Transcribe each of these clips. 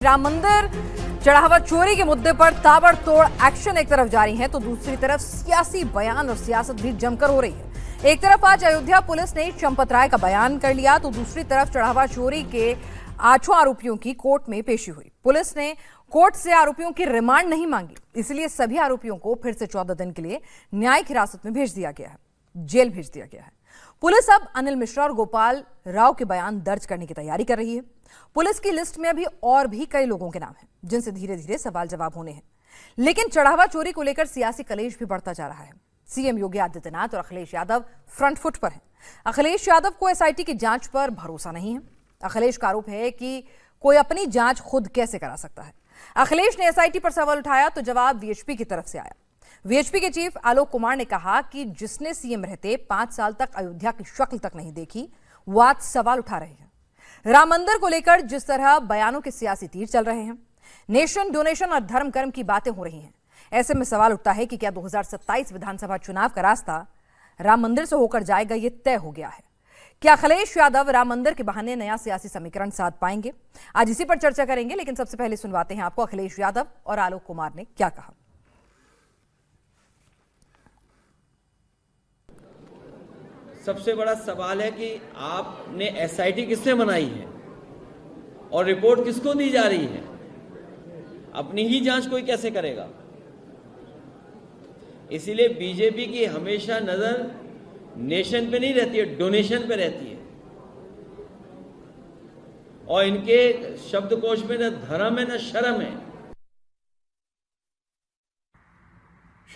राम मंदिर चढ़ावा चोरी के मुद्दे पर ताबड़तोड़ एक्शन एक तरफ जारी है तो दूसरी तरफ सियासी बयान और सियासत भी जमकर हो रही है। एक तरफ आज अयोध्या पुलिस ने चंपत राय का बयान कर लिया तो दूसरी तरफ चढ़ावा चोरी के 8 आरोपियों की कोर्ट में पेशी हुई। पुलिस ने कोर्ट से आरोपियों की रिमांड नहीं मांगी, इसलिए सभी आरोपियों को फिर से 14 दिन के लिए न्यायिक हिरासत में भेज दिया गया है, जेल भेज दिया गया है। पुलिस अब अनिल मिश्रा और गोपाल राव के बयान दर्ज करने की तैयारी कर रही है। पुलिस की लिस्ट में अभी और भी कई लोगों के नाम हैं जिनसे धीरे धीरे सवाल जवाब होने हैं, लेकिन चढ़ावा चोरी को लेकर सियासी कलेश भी बढ़ता जा रहा है। सीएम योगी आदित्यनाथ और अखिलेश यादव फ्रंट फुट पर हैं। अखिलेश यादव को एसआईटी की जांच पर भरोसा नहीं है। अखिलेश का आरोप है कि कोई अपनी जांच खुद कैसे करा सकता है। अखिलेश ने एसआईटी पर सवाल उठाया तो जवाब वीएचपी की तरफ से आया। वीएचपी के चीफ आलोक कुमार ने कहा कि जिसने सीएम रहते 5 साल तक अयोध्या की शक्ल तक नहीं देखी, वो आज सवाल उठा रहे हैं। राम मंदिर को लेकर जिस तरह बयानों के सियासी तीर चल रहे हैं, नेशन डोनेशन और धर्म कर्म की बातें हो रही हैं, ऐसे में सवाल उठता है कि क्या 2027 विधानसभा चुनाव का रास्ता राम मंदिर से होकर जाएगा, ये तय हो गया है। क्या अखिलेश यादव राम मंदिर के बहाने नया सियासी समीकरण साध पाएंगे? आज इसी पर चर्चा करेंगे, लेकिन सबसे पहले सुनवाते हैं आपको अखिलेश यादव और आलोक कुमार ने क्या कहा। सबसे बड़ा सवाल है कि आपने एसआईटी किसने बनाई है और रिपोर्ट किसको दी जा रही है? अपनी ही जांच कोई कैसे करेगा? इसीलिए बीजेपी की हमेशा नजर नेशन पे नहीं रहती है, डोनेशन पे रहती है। और इनके शब्दकोश में न धर्म है न शर्म है।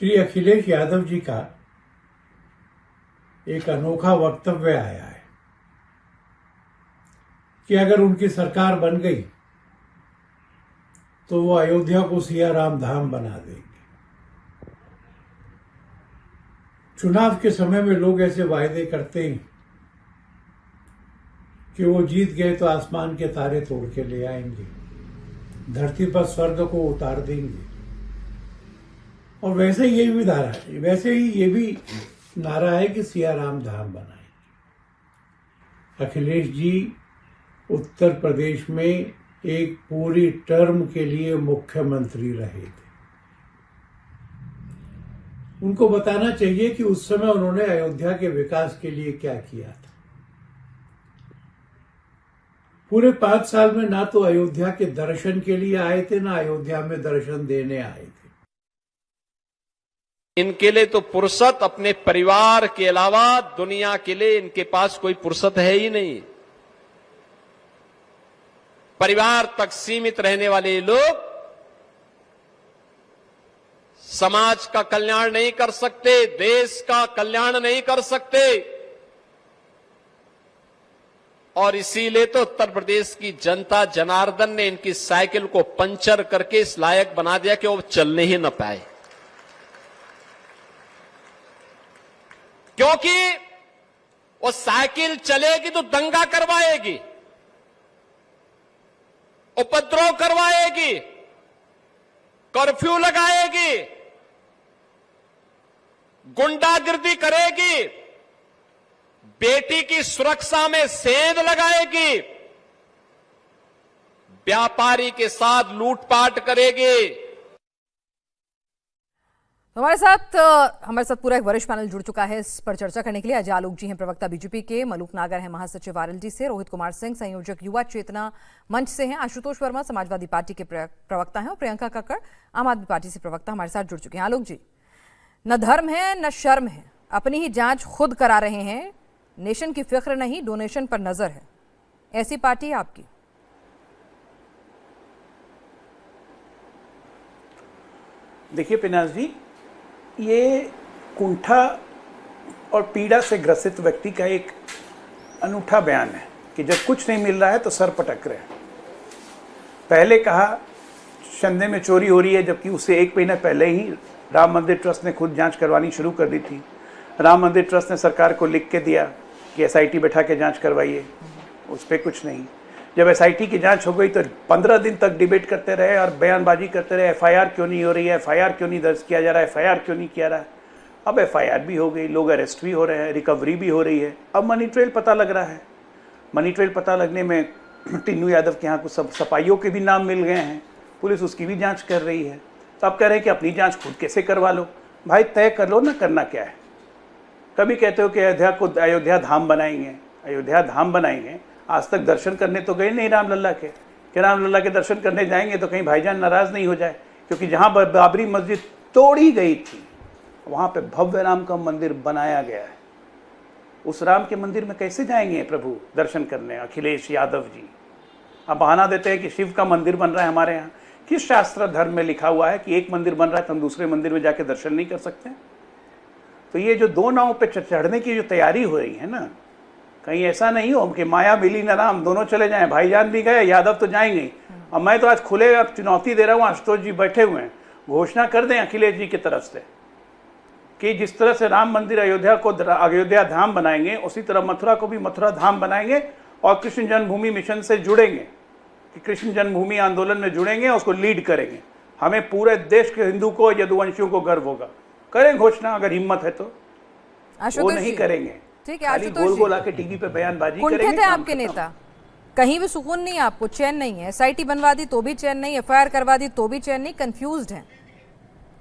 श्री अखिलेश यादव जी का एक अनोखा वक्तव्य आया है कि अगर उनकी सरकार बन गई तो वो अयोध्या को सिया राम धाम बना देंगे। चुनाव के समय में लोग ऐसे वायदे करते हैं कि वो जीत गए तो आसमान के तारे तोड़ के ले आएंगे, धरती पर स्वर्ग को उतार देंगे। और वैसे ही ये भी नारा है कि सिया राम धाम बनाए। अखिलेश जी उत्तर प्रदेश में एक पूरी टर्म के लिए मुख्यमंत्री रहे थे। उनको बताना चाहिए कि उस समय उन्होंने अयोध्या के विकास के लिए क्या किया था। पूरे 5 साल में ना तो अयोध्या के दर्शन के लिए आए थे, ना अयोध्या में दर्शन देने आए थे। इनके लिए तो फुर्सत अपने परिवार के अलावा दुनिया के लिए इनके पास कोई फुर्सत है ही नहीं। परिवार तक सीमित रहने वाले लोग समाज का कल्याण नहीं कर सकते, देश का कल्याण नहीं कर सकते। और इसीलिए तो उत्तर प्रदेश की जनता जनार्दन ने इनकी साइकिल को पंचर करके इस लायक बना दिया कि वो चलने ही न पाए, क्योंकि वो साइकिल चलेगी तो दंगा करवाएगी, उपद्रव करवाएगी, कर्फ्यू लगाएगी, गुंडागिर्दी करेगी, बेटी की सुरक्षा में सेंध लगाएगी, व्यापारी के साथ लूटपाट करेगी। हमारे साथ पूरा एक वरिष्ठ पैनल जुड़ चुका है इस पर चर्चा करने के लिए। अजय आलोक जी हैं प्रवक्ता बीजेपी के, मलूक नागर हैं महासचिव आरएलडी से, रोहित कुमार सिंह संयोजक युवा चेतना मंच से हैं, आशुतोष वर्मा समाजवादी पार्टी के प्रवक्ता हैं और प्रियंका कक्कड़ आम आदमी पार्टी से प्रवक्ता हमारे साथ जुड़ चुके हैं। आलोक जी, न धर्म है न शर्म है, अपनी ही जांच खुद करा रहे हैं, नेशन की फिक्र नहीं डोनेशन पर नजर है, ऐसी पार्टी है आपकी? देखिए पिनाज जी, ये कुंठा और पीड़ा से ग्रसित व्यक्ति का एक अनूठा बयान है कि जब कुछ नहीं मिल रहा है तो सर पटक रहे हैं। पहले कहा चंदे में चोरी हो रही है, जबकि उससे 1 महीना पहले ही राम मंदिर ट्रस्ट ने खुद जांच करवानी शुरू कर दी थी। राम मंदिर ट्रस्ट ने सरकार को लिख के दिया कि एसआईटी बैठा के जांच करवाइए, उस पर कुछ नहीं। जब एसआईटी की जांच हो गई तो 15 दिन तक डिबेट करते रहे और बयानबाजी करते रहे, एफआईआर क्यों नहीं हो रही है, एफआईआर क्यों नहीं दर्ज किया जा रहा है, एफआईआर क्यों नहीं किया रहा है। अब एफआईआर भी हो गई, लोग अरेस्ट भी हो रहे हैं, रिकवरी भी हो रही है। अब मनी ट्रेल पता लग रहा है। मनी ट्रेल पता लगने में टिन्नू यादव के यहाँ कुछ सब सफाइयों के भी नाम मिल गए हैं, पुलिस उसकी भी जांच कर रही है। तो आप कह रहे हैं कि अपनी जांच खुद कैसे करवा लो? भाई तय कर लो ना करना क्या है। कभी कहते हो कि अयोध्या धाम बनाएंगे, अयोध्या धाम बनाएंगे, आज तक दर्शन करने तो गए नहीं रामलला के, कि रामलला के दर्शन करने जाएंगे तो कहीं भाईजान नाराज नहीं हो जाए, क्योंकि जहाँ बाबरी मस्जिद तोड़ी गई थी वहाँ पे भव्य राम का मंदिर बनाया गया है। उस राम के मंदिर में कैसे जाएंगे प्रभु दर्शन करने अखिलेश यादव जी? आप बहाना देते हैं कि शिव का मंदिर बन रहा है हमारे यहाँ। किस शास्त्र धर्म में लिखा हुआ है कि एक मंदिर बन रहा है तो हम दूसरे मंदिर में जाके दर्शन नहीं कर सकते? तो ये जो दो नाव पे चढ़ने की जो तैयारी हो रही है ना, कहीं ऐसा नहीं हो कि माया मिली न राम दोनों चले जाएं, भाईजान भी गए, यादव तो जाएंगे ही। और मैं तो आज खुले अब चुनौती दे रहा हूँ, आशुतोष जी बैठे हुए हैं, घोषणा कर दें अखिलेश जी की तरफ से कि जिस तरह से राम मंदिर अयोध्या धाम बनाएंगे, उसी तरह मथुरा को भी मथुरा धाम बनाएंगे और कृष्ण जन्मभूमि मिशन से जुड़ेंगे, कि कृष्ण जन्मभूमि आंदोलन में जुड़ेंगे, उसको लीड करेंगे। हमें पूरे देश के हिंदू को, यदुवंशियों को गर्व होगा। करें घोषणा अगर हिम्मत है तो। वो नहीं करेंगे, ठीक है खाली गोल गोल आके टीवी पे बयानबाजी करेंगे। कुंठित है आपके नेता, कहीं भी सुकून नहीं, आपको चैन नहीं है। एसआईटी बनवा दी तो भी चैन नहीं, एफआईआर करवा दी तो भी चैन नहीं, कंफ्यूज्ड हैं।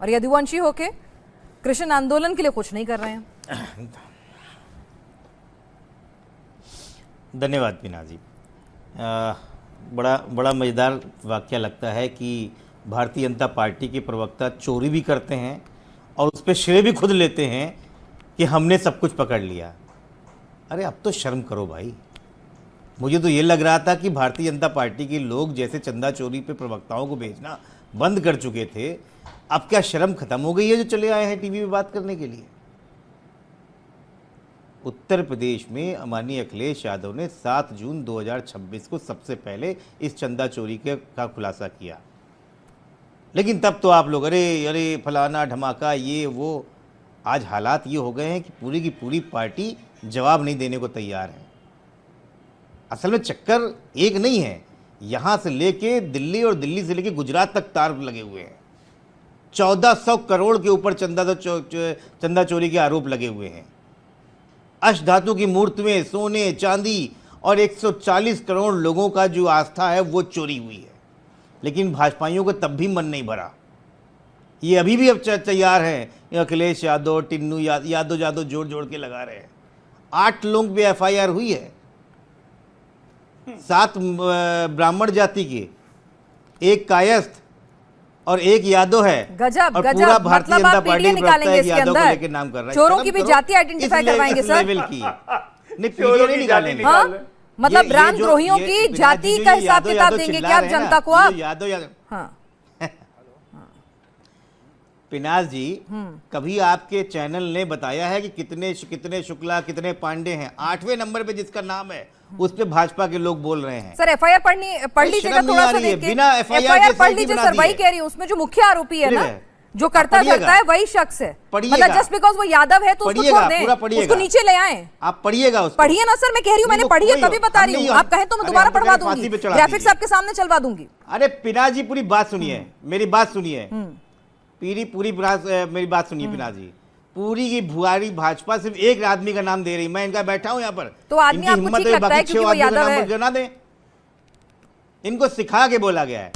और यदुवंशी होके कृष्ण आंदोलन के लिए कुछ नहीं कर रहे हैं। धन्यवाद पीना जी। बड़ा मज़ेदार वाकया लगता है कि भारतीय जनता पार्टी के प्रवक्ता चोरी भी करते हैं और उस पर श्रेय भी खुद लेते हैं कि हमने सब कुछ पकड़ लिया। अरे अब तो शर्म करो भाई। मुझे तो ये लग रहा था कि भारतीय जनता पार्टी के लोग जैसे चंदा चोरी पे प्रवक्ताओं को भेजना बंद कर चुके थे, अब क्या शर्म खत्म हो गई है जो चले आए हैं टीवी पे बात करने के लिए? उत्तर प्रदेश में माननीय अखिलेश यादव ने 7 जून 2026 को सबसे पहले इस चंदा चोरी का खुलासा किया। लेकिन तब तो आप लोग अरे फलाना धमाका ये वो। आज हालात ये हो गए हैं कि पूरी की पूरी पार्टी जवाब नहीं देने को तैयार है। असल में चक्कर एक नहीं है, यहाँ से लेके दिल्ली और दिल्ली से लेके गुजरात तक तार लगे हुए हैं। 1400 करोड़ के ऊपर चंदा चोरी के आरोप लगे हुए हैं। अष्टधातु की मूर्तियां, सोने चांदी और 140 करोड़ लोगों का जो आस्था है वो चोरी हुई है। लेकिन भाजपाइयों को तब भी मन नहीं भरा। ये अभी भी अब तैयार हैं, अखिलेश यादव, टिन्नू यादव जोड़ के लगा रहे हैं। 8 लोगों पे एफआईआर हुई है, 7 ब्राह्मण जाति के, 1 कायस्थ और 1 यादव है। गजब और गजब, पूरा भारतीय मतलब जनता आप पार्टी पीडीए निकालेंगे इसके यादव को अंदर, लेकर नाम कर रहा है। चोरों की भी जाति आइडेंटिफाई करवाएंगे सर। लेवल की नहीं, पीडीए नहीं निकालेंगे। हाँ? मतलब ये रामद्रोहियों की जाति का हिसाब किताब देंगे क्या आप जनता को? आप यादव हाँ पिनाज जी, कभी आपके चैनल ने बताया है कि कितने शुक्ला कितने पांडे हैं? 8वें नंबर पे जिसका नाम है उस पे भाजपा के लोग बोल रहे हैं। सर एफआईआर पढ़ लीजिएगा थोड़ा सा देख के। बिना एफआईआर पढ़ लीजिए सर, वही कह रही हूँ, उसमें जो मुख्य आरोपी है ना, जो करता है वही शख्स है। मतलब जस्ट बिकॉज वो यादव है तो उसको छोड़ दें, उसको नीचे ले आए। आप पढ़िएगा उसको। पढ़िए ना सर, मैं कह रही हूँ, मैंने पढ़ी है तभी बता रही हूँ। आप कहें तो मैं दोबारा पढ़वा दूंगी, ग्राफिक्स आपके सामने चलवा दूंगी। अरे पिनाज जी पूरी बात सुनिए, मेरी बात सुनिए, मेरी बात सुनिए पिनाज जी। पूरी की भुआरी भाजपा सिर्फ एक आदमी का नाम दे रही। मैं इनका बैठा हूं यहाँ पर, तो आदमी आपको ठीक लगता है क्योंकि वो यादव है? जना दे, इनको सिखा के बोला गया है।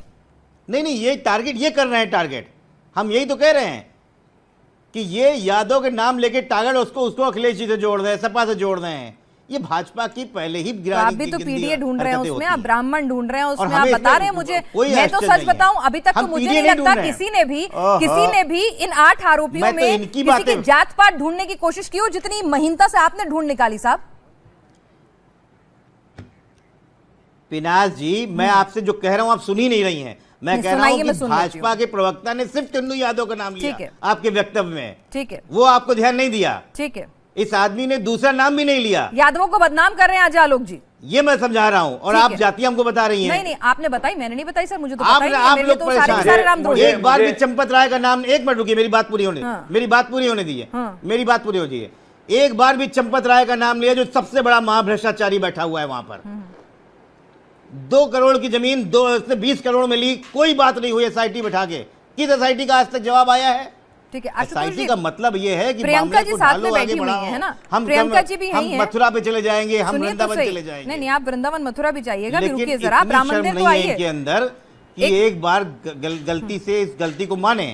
नहीं ये टारगेट ये कर रहे हैं, टारगेट हम यही तो कह रहे हैं कि ये यादव के नाम लेके टारगेट उसको अखिलेश जी से जोड़ रहे हैं, सपा से जोड़ रहे हैं। ये भाजपा की पहले ही तो आप भी तो पीडीए ढूंढ रहे हैं उसमें, आप ब्राह्मण ढूंढ रहे हैं उसमें, आप बता रहे हैं मुझे। मैं तो सच बताऊं, अभी तक तो मुझे नहीं लगता किसी ने भी इन 8 आरोपियों में किसी की जात पात ढूंढने की कोशिश की हो जितनी महीनता से आपने ढूंढ निकाली। साहब पिनाज जी, मैं आपसे जो कह रहा हूं आप सुन ही नहीं रही हैं। मैं कह रहा हूं कि भाजपा के प्रवक्ता ने सिर्फ टिन्नू यादव का नाम लिया आपके वक्तव्य में, ठीक है, वो आपको ध्यान नहीं दिया। ठीक है, इस आदमी ने दूसरा नाम भी नहीं लिया। यादवों को बदनाम कर रहे हैं आज आलोक जी, ये मैं समझा रहा हूं और आप जाति हमको बता रही हैं। नहीं आपने बताई, मैंने नहीं बताई सर, मुझे तो आप लोग परेशान। एक बार भी चंपत राय का नाम, एक मिनट रुकिए, मेरी बात पूरी होने दीजिए, मेरी बात पूरी हो जाइए। एक बार भी चंपत राय का नाम लिया, जो सबसे बड़ा महाभ्रष्टाचारी बैठा हुआ है वहां पर। 2 करोड़ की जमीन 20 करोड़ में ली, कोई बात नहीं हुई एसआईटी बैठा के। किस एसआईटी का आज तक जवाब आया है? ठीक है, आशुतोष एसआईटी जी, का मतलब ये है कि प्रियंका मामले जी को साथ ढालो, में बैठी आगे हुई बढ़ाओ। है ना, हम प्रियंका जी भी यही हम है। मथुरा पे चले जाएंगे, हम सुनिए तो वृंदावन सही। चले जाएंगे। नहीं नहीं, आप वृंदावन मथुरा भी जाइएगा, लेकिन रुकिए जरा, आप इतनी राम शर्म मंदिर तो नहीं है आइए। इनके अंदर कि एक बार गलती से इस गलती को माने